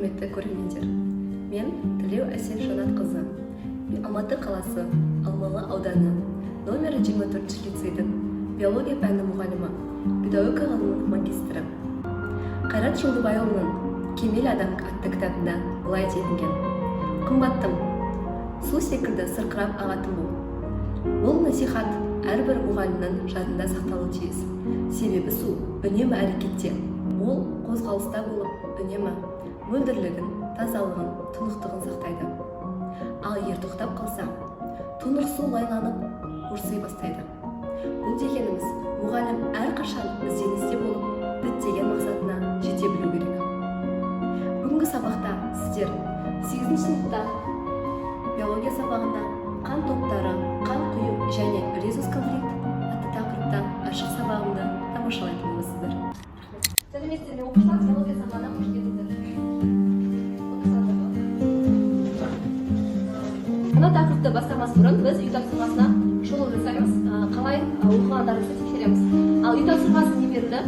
құрметті көрермендер. Мен Тілеу Әсел Жанатқызы. Алматы қаласы, Алмалы ауданы, номері 24 лицейдің биология пәні мұғалімі, педагогика ғылымының магистрі. Қайрат Жолдыбайұлының «Кемел адам» атты кітабында былай делінген: «Қымбаттым, су секілді сырқырап ағатын бол». Бұл насихат әрбір мұғалімнің жадында сақталуы тиіс. Себебі су үнемі әрекетте, ол қозғалыста болып, үнемі мөлдірлігін, тазалығын, тұнықтығын сақтайды. Ал егер тоқтап қалса, тұнық су лайланып, орсый бастайды. Бұл дегеніміз, мұғалім әрқашан ізденісте болып, діттеген мақсатына жете білу керек. Бүгінгі сабақта сіздер 8-ші сыныпта биология сабағында қан топтары, қан құю және резус конфликт атты тақырыпта ашық сабағымды тамашалайтын боласыздар. Сәлеметсіздер ме оқушылар, биология сабағына қош келдіңіздер. Мына тақырыпты бастамас бұрын біз үй тапсырмасына шолу жасаймыз, қалай оқығандарыңызды тексереміз. Ал үй тапсырмасы не берілді?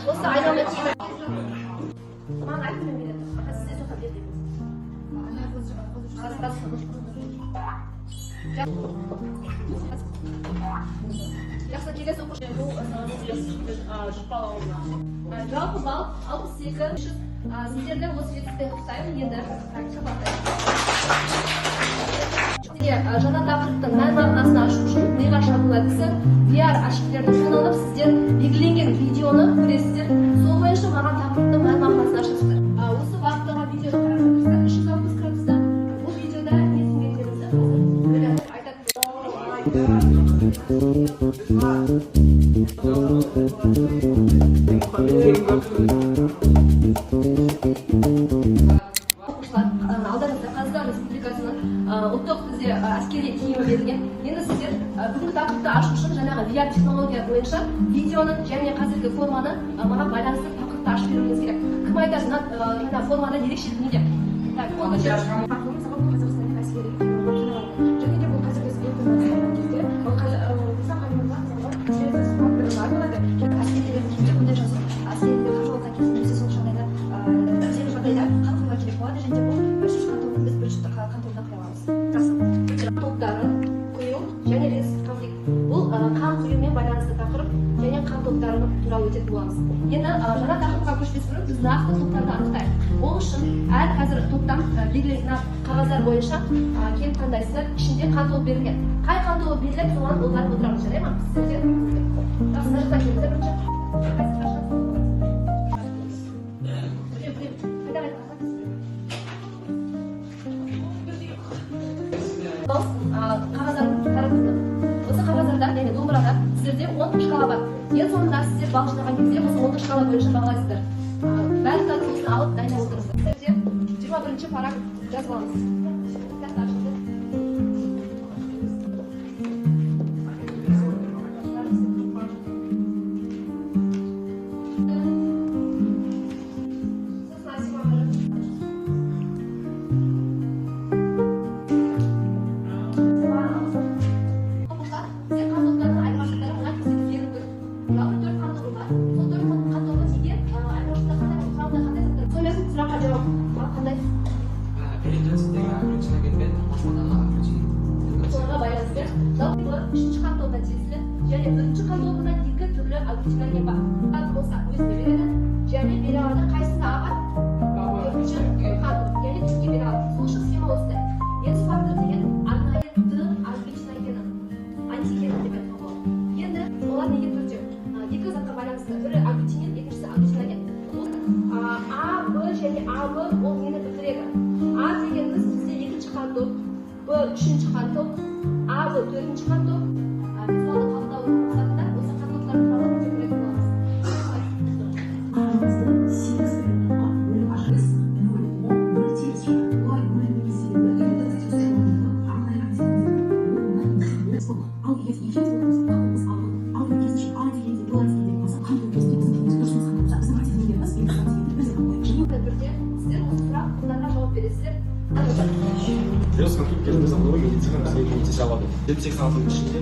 Осы айналып маған айтып береді. Сізде соқа береді. Жақсы, келесі оқушы жалпы балл 62. Сіздерді осы жетістікте құттықтаймын. Енді практика бастаймыз. Жаңа тақырыптың мән мағынасын ашу үшін миға шабуыл әдісі VR архивтерді қолданып сіздер белгіленген видеоны көресіздер. Сол бойынша маған тақырыптың мән мағынасын ашасыздар. Осы уақыттағы видеоны қараңыздар. 360 градуста бұл видеода не түсінгендеріңізді Қазақстан Республикасының ұлттық бізде әскери киімі берілген. Енді сіздер бүгінгі тақырыпты ашу үшін жаңағы VR технология бойынша видеоның және қазіргі форманы маған байланысты тақырыпты ашып беруіңіз керек. Кім айтады, жаңа формада ерекшелік неде? Қазақстан әскери және де бұл қазіргі спорттың кезде әскерилердің кейде бұндай жазу әскерилер қажуалға кезінде сол жағдайда өздері жағдайда қан құюға керек болады және бұл үшінші қан тобын біз бірінші қан тобына құя аламыз. Топтарын құю және резус конфликт бұл қан құюмен байланысты тақырып және қан топтары туралы өтетін боламыз. Енді жаңа тақырыпқа көшпес бұрын біз нақты топтарды анықтайық. Ол үшін әр қазір топтан белгіленген қағаздар бойынша келіп таңдайсыздар, ішінде қан тобы берілген. Қай қан тобы беріледі, соған олар отырамыз, жарай ма? Сіздерде жақсы, мына жақта келіңіздер бірінші. Қағаздардың таратылды. Осы қағаздарда, яғни домбырада сіздерде 10 шкала бар. Ең соңында сіздер бал жинаған кезде осы 10 шкала бойынша бағалайсыздар. Бәрі сосын алып дайындап отырыңыздар. Сіздерде 21-ші параграф жазып алыңыз. Үшінші қан тобына тиесілі және бірінші қан тобында екі түрлі агрессивтерге бар. Қан болса өзіне береді және бере алады. Қайсысына аға? Төртінші қан тобы, яғни түзге бере алады. Сол үшін схема осындай. Енс фактор деген арнайы Д аргентина гені, антигені деп айтуға болады. Енді олар неге төртеу? Екі затқа байланысты. Бірі аргентинин, екіншісі антигені. А, Б және АБ ол нені білдіреді? А дегеніміз бізде екінші қан топ, Б үшінші қан топ, А бұл төртінші қан топ. Біз оны қабылдау мақсатында осы қан топтарын туралы өте білетін боламыз. Бірде сіздер осы сұрақ қолдарға жауап бересіздер. жабады. 76-ның ішінде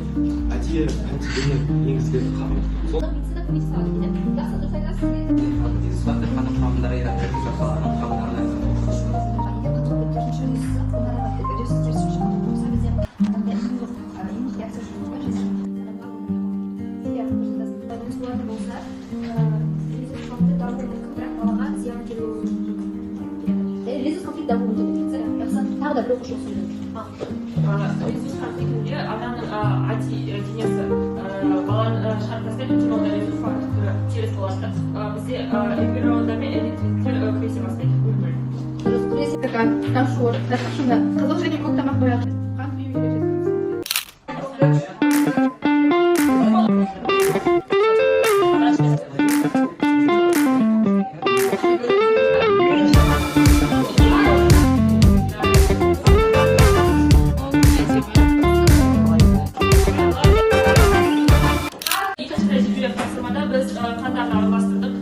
әдейі антиденен енгізілген қағым. Сол медицина комиссиясы жақсы дұрыс айтасыз. Денсаулық қана құрамындағы ерекшелік жасалған қабылдарын резус конфликт дамуы мүмкін жақсы тағы да бір оқушы болсын резус конфликтінде ананың денесі баланы шығарып тастайды, өйткені онда резус факторы теріс болады. Бізде эмбриондар мен электриктер күресе бастайды. Тамшур, тасқышында қызыл және көк тамақ бояғы қан күйіп біз қандарын араластырдық.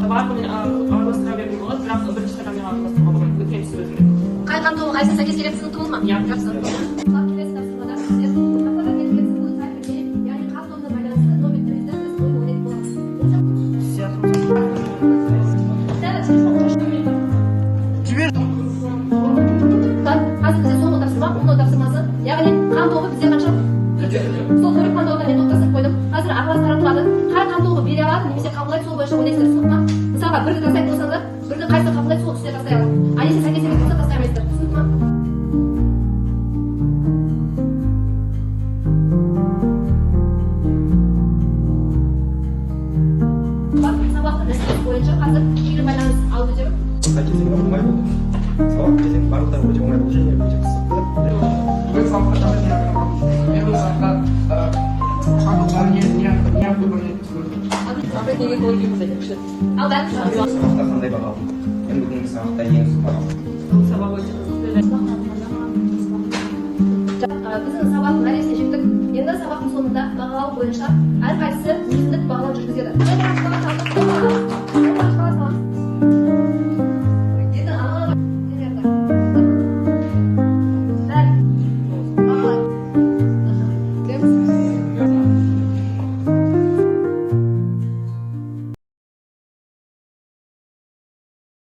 Барлығымен араластыра беруге болады, бірақ бірінші адаммен араластыруға болады. Өткен сөзінде. қай қан тобы қайсысы сәйкес келеді сынықты болды ма? Иә. Жақсы. Келесі тапсырмада сіздер ортаға келген сызуды тәрбиелей, яғни қан тобына байланысты номерді біз ойын боламыз. Қазір бізде соңғы тапсырма, оның тапсырмасы, яғни қан тобы бізде қанша? Сол төрт қан тобына мен топтасып қойдым. Қазір араластыра тұрады. Қай қан тобы бере алады, немесе қабылдайды, сол бойынша ойнайсыздар, түсінікті ма? Мысалға бірді тастайтын болсаңыздар, бірді қайсысы қабылдайды, сол үстіне тастай алады. А если сәйкес келетін болса, тастай алмайсыздар, түсінікті ма? Сабақтың рәсімі бойынша қазір кері байланыс алып өтемін. кезеңі оңай болды. Сабақ кезеңі барлықтары өте оңай болды және өте қызықты. Бұл сабаққа жағдай мен бұл сабаққа қабылдары не Ал бәрі Сабақта қандай баға алдың? Мен бүгінгі сабақта ең үздік баға алдым. Сабақ өте біздің сабақтың мәресіне жеттік. Енді сабақтың соңында бағалау бойынша әрқайсысы өзіндік бағалау жүргізеді.